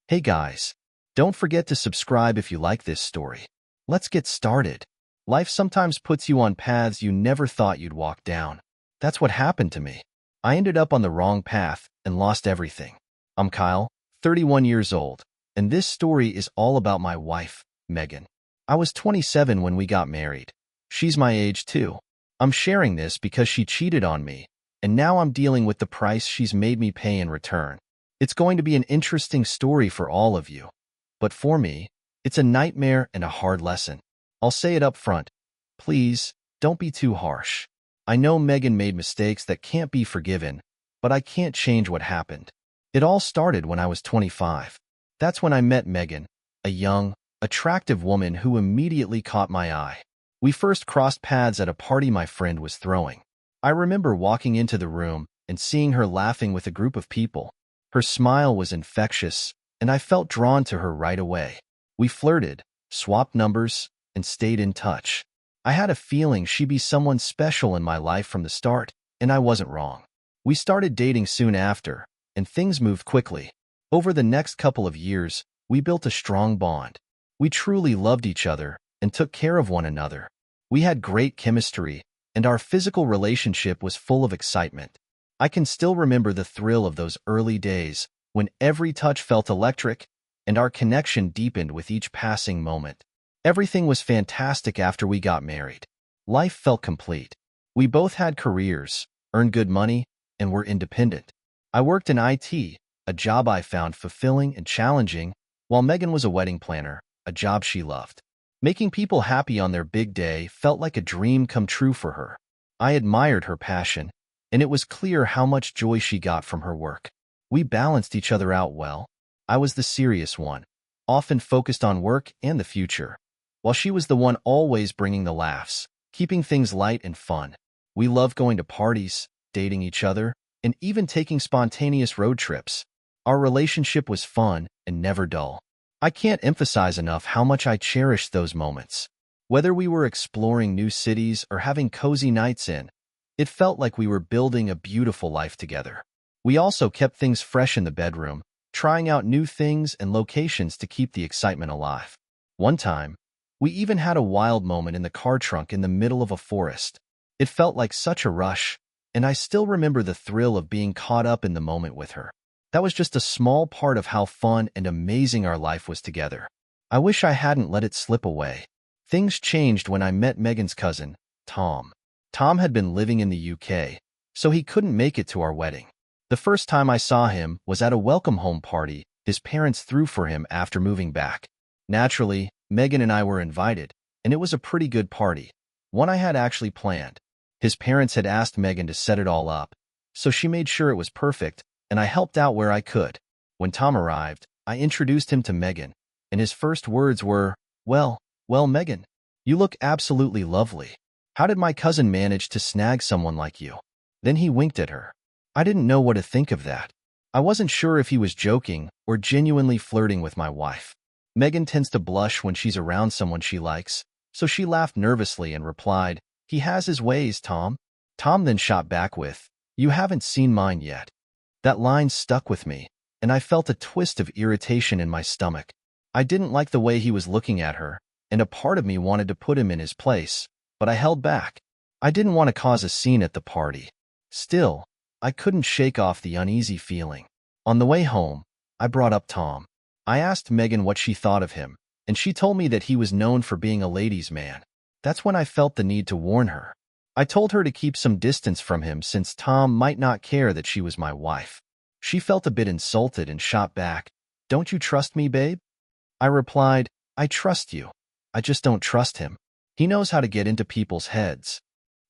Hey guys, don't forget to subscribe if you like this story. Let's get started. Life sometimes puts you on paths you never thought you'd walk down. That's what happened to me. I ended up on the wrong path and lost everything. I'm Kyle, 31 years old, and this story is all about my wife, Megan. I was 27 when we got married. She's my age too. I'm sharing this because she cheated on me, and now I'm dealing with the price she's made me pay in return. It's going to be an interesting story for all of you. But for me, it's a nightmare and a hard lesson. I'll say it up front. Please, don't be too harsh. I know Megan made mistakes that can't be forgiven, but I can't change what happened. It all started when I was 25. That's when I met Megan, a young, attractive woman who immediately caught my eye. We first crossed paths at a party my friend was throwing. I remember walking into the room and seeing her laughing with a group of people. Her smile was infectious, and I felt drawn to her right away. We flirted, swapped numbers, and stayed in touch. I had a feeling she'd be someone special in my life from the start, and I wasn't wrong. We started dating soon after, and things moved quickly. Over the next couple of years, we built a strong bond. We truly loved each other and took care of one another. We had great chemistry, and our physical relationship was full of excitement. I can still remember the thrill of those early days when every touch felt electric and our connection deepened with each passing moment. Everything was fantastic after we got married. Life felt complete. We both had careers, earned good money, and were independent. I worked in IT, a job I found fulfilling and challenging, while Megan was a wedding planner, a job she loved. Making people happy on their big day felt like a dream come true for her. I admired her passion, and it was clear how much joy she got from her work. We balanced each other out well. I was the serious one, often focused on work and the future, while she was the one always bringing the laughs, keeping things light and fun. We loved going to parties, dating each other, and even taking spontaneous road trips. Our relationship was fun and never dull. I can't emphasize enough how much I cherished those moments. Whether we were exploring new cities or having cozy nights in, it felt like we were building a beautiful life together. We also kept things fresh in the bedroom, trying out new things and locations to keep the excitement alive. One time, we even had a wild moment in the car trunk in the middle of a forest. It felt like such a rush, and I still remember the thrill of being caught up in the moment with her. That was just a small part of how fun and amazing our life was together. I wish I hadn't let it slip away. Things changed when I met Megan's cousin, Tom. Tom had been living in the UK, so he couldn't make it to our wedding. The first time I saw him was at a welcome home party his parents threw for him after moving back. Naturally, Megan and I were invited, and it was a pretty good party, one I had actually planned. His parents had asked Megan to set it all up, so she made sure it was perfect, and I helped out where I could. When Tom arrived, I introduced him to Megan, and his first words were, Well, Megan, you look absolutely lovely. How did my cousin manage to snag someone like you?" Then he winked at her. I didn't know what to think of that. I wasn't sure if he was joking or genuinely flirting with my wife. Megan tends to blush when she's around someone she likes, so she laughed nervously and replied, "He has his ways, Tom." Tom then shot back with, "You haven't seen mine yet." That line stuck with me, and I felt a twist of irritation in my stomach. I didn't like the way he was looking at her, and a part of me wanted to put him in his place, but I held back. I didn't want to cause a scene at the party. Still, I couldn't shake off the uneasy feeling. On the way home, I brought up Tom. I asked Megan what she thought of him, and she told me that he was known for being a ladies' man. That's when I felt the need to warn her. I told her to keep some distance from him since Tom might not care that she was my wife. She felt a bit insulted and shot back, "Don't you trust me, babe?" I replied, "I trust you. I just don't trust him. He knows how to get into people's heads."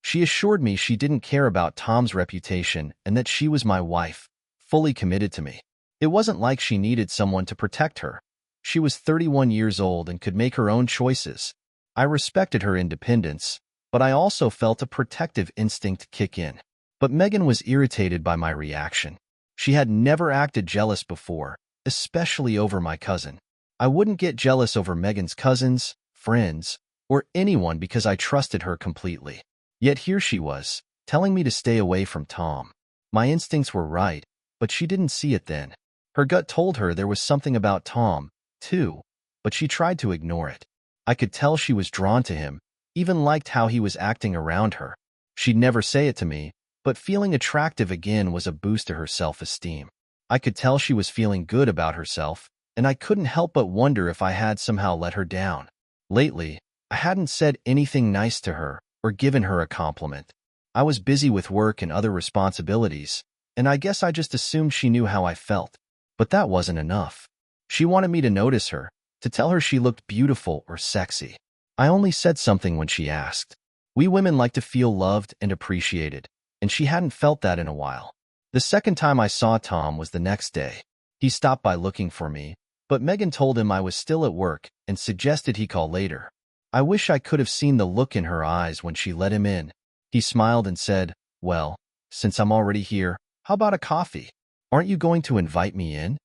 She assured me she didn't care about Tom's reputation and that she was my wife, fully committed to me. It wasn't like she needed someone to protect her. She was 31 years old and could make her own choices. I respected her independence, but I also felt a protective instinct kick in. But Megan was irritated by my reaction. She had never acted jealous before, especially over my cousin. I wouldn't get jealous over Megan's cousins, friends, or anyone because I trusted her completely. Yet here she was, telling me to stay away from Tom. My instincts were right, but she didn't see it then. Her gut told her there was something about Tom, too, but she tried to ignore it. I could tell she was drawn to him, even liked how he was acting around her. She'd never say it to me, but feeling attractive again was a boost to her self-esteem. I could tell she was feeling good about herself, and I couldn't help but wonder if I had somehow let her down. Lately, I hadn't said anything nice to her or given her a compliment. I was busy with work and other responsibilities, and I guess I just assumed she knew how I felt. But that wasn't enough. She wanted me to notice her, to tell her she looked beautiful or sexy. I only said something when she asked. We women like to feel loved and appreciated, and she hadn't felt that in a while. The second time I saw Tom was the next day. He stopped by looking for me, but Megan told him I was still at work and suggested he call later. I wish I could have seen the look in her eyes when she let him in. He smiled and said, "Well, since I'm already here, how about a coffee? Aren't you going to invite me in?"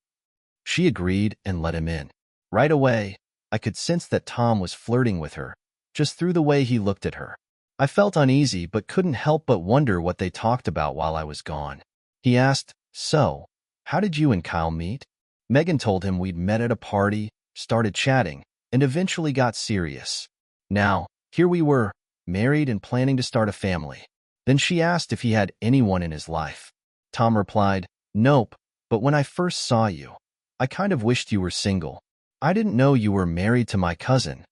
She agreed and let him in. Right away, I could sense that Tom was flirting with her, just through the way he looked at her. I felt uneasy but couldn't help but wonder what they talked about while I was gone. He asked, "So, how did you and Kyle meet?" Megan told him we'd met at a party, started chatting, and eventually got serious. Now, here we were, married and planning to start a family. Then she asked if he had anyone in his life. Tom replied, "Nope, but when I first saw you, I kind of wished you were single. I didn't know you were married to my cousin."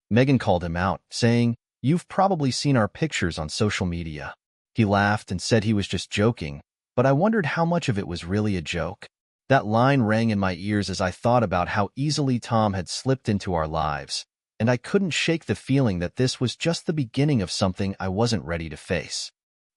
Megan called him out, saying, "You've probably seen our pictures on social media." He laughed and said he was just joking, but I wondered how much of it was really a joke. That line rang in my ears as I thought about how easily Tom had slipped into our lives, and I couldn't shake the feeling that this was just the beginning of something I wasn't ready to face.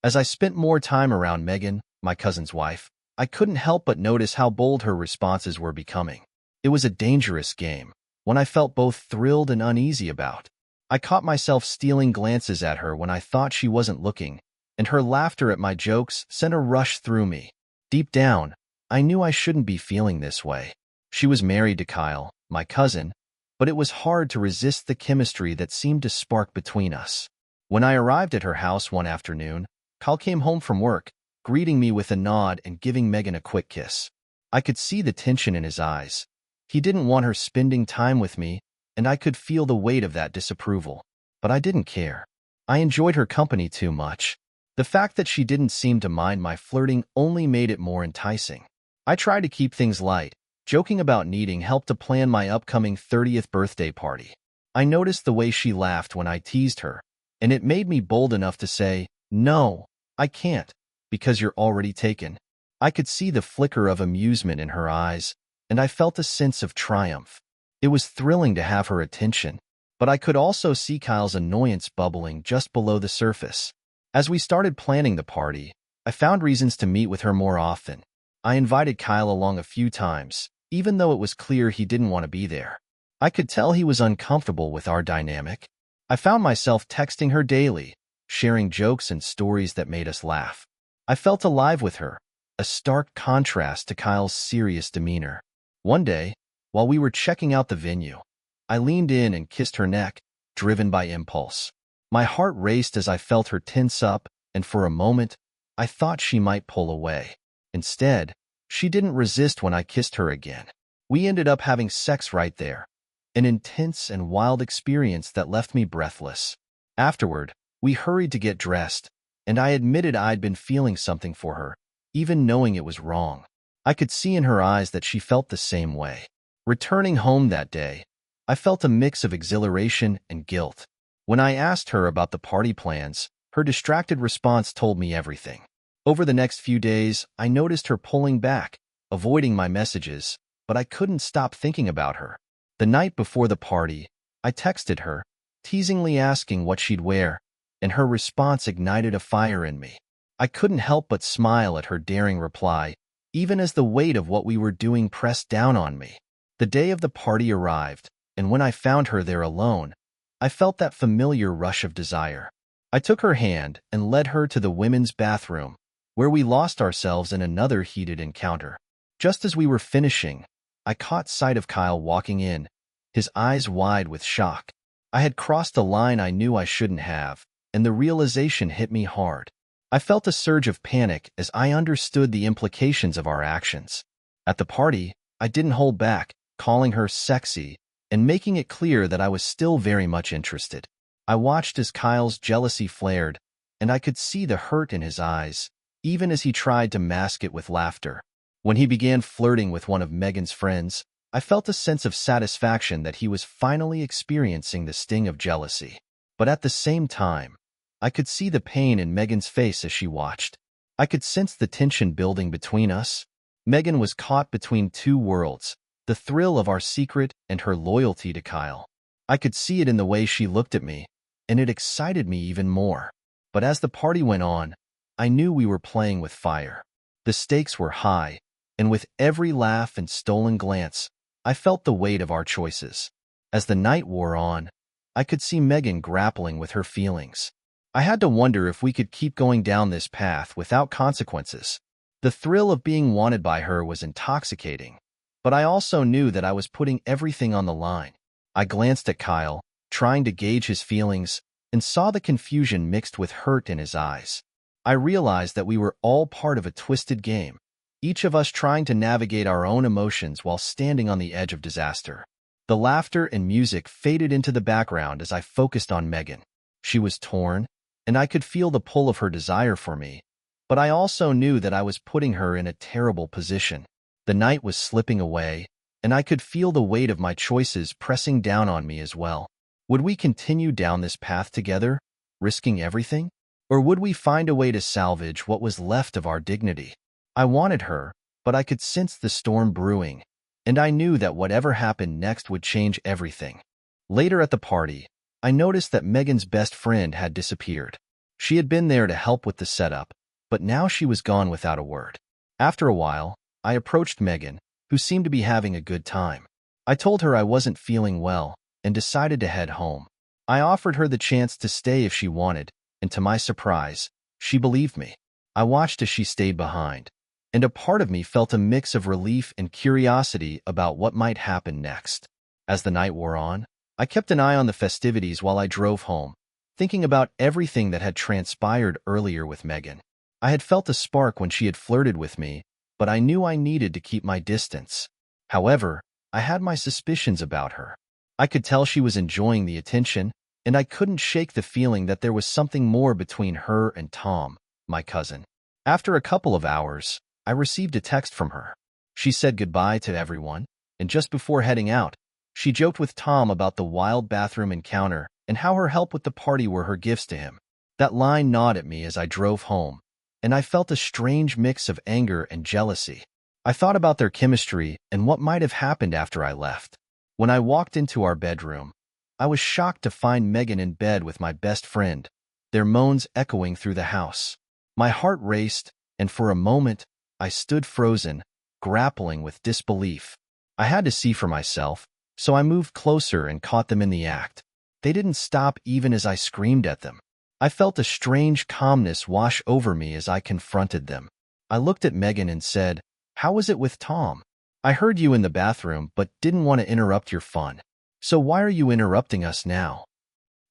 As I spent more time around Megan, my cousin's wife, I couldn't help but notice how bold her responses were becoming. It was a dangerous game, one I felt both thrilled and uneasy about. I caught myself stealing glances at her when I thought she wasn't looking, and her laughter at my jokes sent a rush through me. Deep down, I knew I shouldn't be feeling this way. She was married to Kyle, my cousin, but it was hard to resist the chemistry that seemed to spark between us. When I arrived at her house one afternoon, Kyle came home from work, greeting me with a nod and giving Megan a quick kiss. I could see the tension in his eyes. He didn't want her spending time with me, and I could feel the weight of that disapproval. But I didn't care. I enjoyed her company too much. The fact that she didn't seem to mind my flirting only made it more enticing. I tried to keep things light, joking about needing help to plan my upcoming 30th birthday party. I noticed the way she laughed when I teased her, and it made me bold enough to say, "No, I can't, because you're already taken." I could see the flicker of amusement in her eyes, and I felt a sense of triumph. It was thrilling to have her attention, but I could also see Kyle's annoyance bubbling just below the surface. As we started planning the party, I found reasons to meet with her more often. I invited Kyle along a few times, even though it was clear he didn't want to be there. I could tell he was uncomfortable with our dynamic. I found myself texting her daily, sharing jokes and stories that made us laugh. I felt alive with her, a stark contrast to Kyle's serious demeanor. One day, while we were checking out the venue, I leaned in and kissed her neck, driven by impulse. My heart raced as I felt her tense up, and for a moment, I thought she might pull away. Instead, she didn't resist when I kissed her again. We ended up having sex right there, an intense and wild experience that left me breathless. Afterward, we hurried to get dressed, and I admitted I'd been feeling something for her, even knowing it was wrong. I could see in her eyes that she felt the same way. Returning home that day, I felt a mix of exhilaration and guilt. When I asked her about the party plans, her distracted response told me everything. Over the next few days, I noticed her pulling back, avoiding my messages, but I couldn't stop thinking about her. The night before the party, I texted her, teasingly asking what she'd wear, and her response ignited a fire in me. I couldn't help but smile at her daring reply, even as the weight of what we were doing pressed down on me. The day of the party arrived, and when I found her there alone, I felt that familiar rush of desire. I took her hand and led her to the women's bathroom, where we lost ourselves in another heated encounter. Just as we were finishing, I caught sight of Kyle walking in, his eyes wide with shock. I had crossed a line I knew I shouldn't have, and the realization hit me hard. I felt a surge of panic as I understood the implications of our actions. At the party, I didn't hold back, calling her sexy and making it clear that I was still very much interested. I watched as Kyle's jealousy flared, and I could see the hurt in his eyes, even as he tried to mask it with laughter. When he began flirting with one of Megan's friends, I felt a sense of satisfaction that he was finally experiencing the sting of jealousy. But at the same time, I could see the pain in Megan's face as she watched. I could sense the tension building between us. Megan was caught between two worlds, the thrill of our secret and her loyalty to Kyle. I could see it in the way she looked at me, and it excited me even more. But as the party went on, I knew we were playing with fire. The stakes were high, and with every laugh and stolen glance, I felt the weight of our choices. As the night wore on, I could see Megan grappling with her feelings. I had to wonder if we could keep going down this path without consequences. The thrill of being wanted by her was intoxicating, but I also knew that I was putting everything on the line. I glanced at Kyle, trying to gauge his feelings, and saw the confusion mixed with hurt in his eyes. I realized that we were all part of a twisted game, each of us trying to navigate our own emotions while standing on the edge of disaster. The laughter and music faded into the background as I focused on Megan. She was torn, and I could feel the pull of her desire for me, but I also knew that I was putting her in a terrible position. The night was slipping away, and I could feel the weight of my choices pressing down on me as well. Would we continue down this path together, risking everything? Or would we find a way to salvage what was left of our dignity? I wanted her, but I could sense the storm brewing, and I knew that whatever happened next would change everything. Later at the party, I noticed that Megan's best friend had disappeared. She had been there to help with the setup, but now she was gone without a word. After a while, I approached Megan, who seemed to be having a good time. I told her I wasn't feeling well and decided to head home. I offered her the chance to stay if she wanted, and to my surprise, she believed me. I watched as she stayed behind, and a part of me felt a mix of relief and curiosity about what might happen next. As the night wore on, I kept an eye on the festivities while I drove home, thinking about everything that had transpired earlier with Megan. I had felt a spark when she had flirted with me, but I knew I needed to keep my distance. However, I had my suspicions about her. I could tell she was enjoying the attention, and I couldn't shake the feeling that there was something more between her and Tom, my cousin. After a couple of hours, I received a text from her. She said goodbye to everyone, and just before heading out, she joked with Tom about the wild bathroom encounter and how her help with the party were her gifts to him. That line gnawed at me as I drove home, and I felt a strange mix of anger and jealousy. I thought about their chemistry and what might have happened after I left. When I walked into our bedroom, I was shocked to find Megan in bed with my best friend, their moans echoing through the house. My heart raced, and for a moment, I stood frozen, grappling with disbelief. I had to see for myself, so I moved closer and caught them in the act. They didn't stop even as I screamed at them. I felt a strange calmness wash over me as I confronted them. I looked at Megan and said, "How was it with Tom? I heard you in the bathroom but didn't want to interrupt your fun. So why are you interrupting us now?"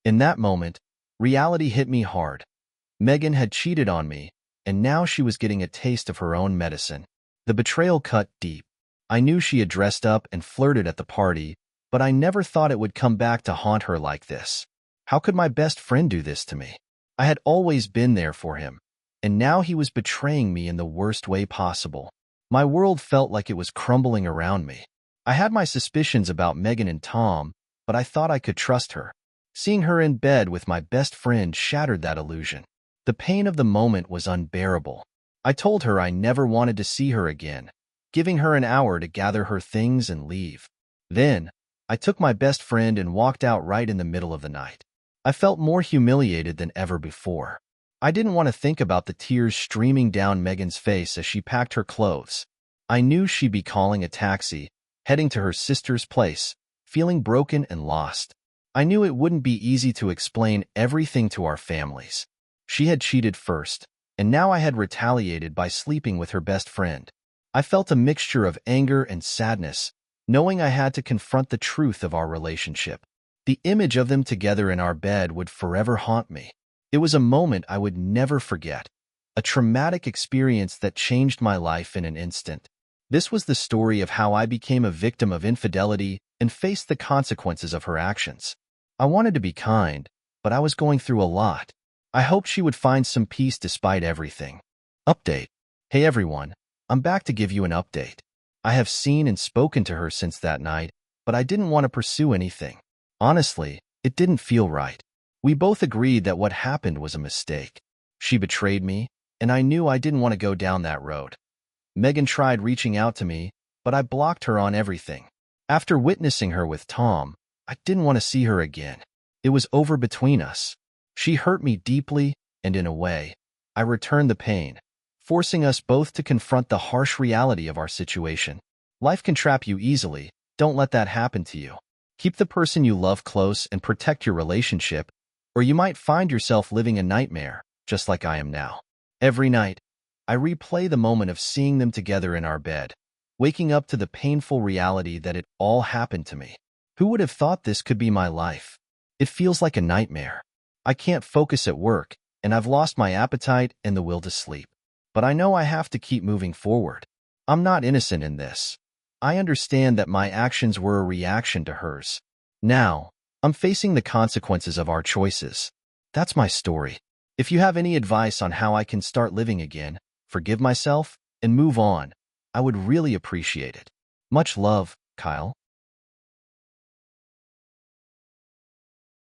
In that moment, reality hit me hard. Megan had cheated on me, and now she was getting a taste of her own medicine. The betrayal cut deep. I knew she had dressed up and flirted at the party, but I never thought it would come back to haunt her like this. How could my best friend do this to me? I had always been there for him, and now he was betraying me in the worst way possible. My world felt like it was crumbling around me. I had my suspicions about Megan and Tom, but I thought I could trust her. Seeing her in bed with my best friend shattered that illusion. The pain of the moment was unbearable. I told her I never wanted to see her again, giving her an hour to gather her things and leave. Then, I took my best friend and walked out right in the middle of the night. I felt more humiliated than ever before. I didn't want to think about the tears streaming down Megan's face as she packed her clothes. I knew she'd be calling a taxi, heading to her sister's place, feeling broken and lost. I knew it wouldn't be easy to explain everything to our families. She had cheated first, and now I had retaliated by sleeping with her best friend. I felt a mixture of anger and sadness, knowing I had to confront the truth of our relationship. The image of them together in our bed would forever haunt me. It was a moment I would never forget, a traumatic experience that changed my life in an instant. This was the story of how I became a victim of infidelity and faced the consequences of her actions. I wanted to be kind, but I was going through a lot. I hoped she would find some peace despite everything. Update. Hey everyone, I'm back to give you an update. I have seen and spoken to her since that night, but I didn't want to pursue anything. Honestly, it didn't feel right. We both agreed that what happened was a mistake. She betrayed me, and I knew I didn't want to go down that road. Megan tried reaching out to me, but I blocked her on everything. After witnessing her with Tom, I didn't want to see her again. It was over between us. She hurt me deeply, and in a way, I returned the pain, forcing us both to confront the harsh reality of our situation. Life can trap you easily. Don't let that happen to you. Keep the person you love close and protect your relationship, or you might find yourself living a nightmare, just like I am now. Every night, I replay the moment of seeing them together in our bed, waking up to the painful reality that it all happened to me. Who would have thought this could be my life? It feels like a nightmare. I can't focus at work, and I've lost my appetite and the will to sleep. But I know I have to keep moving forward. I'm not innocent in this. I understand that my actions were a reaction to hers. Now, I'm facing the consequences of our choices. That's my story. If you have any advice on how I can start living again, forgive myself, and move on, I would really appreciate it. Much love, Kyle.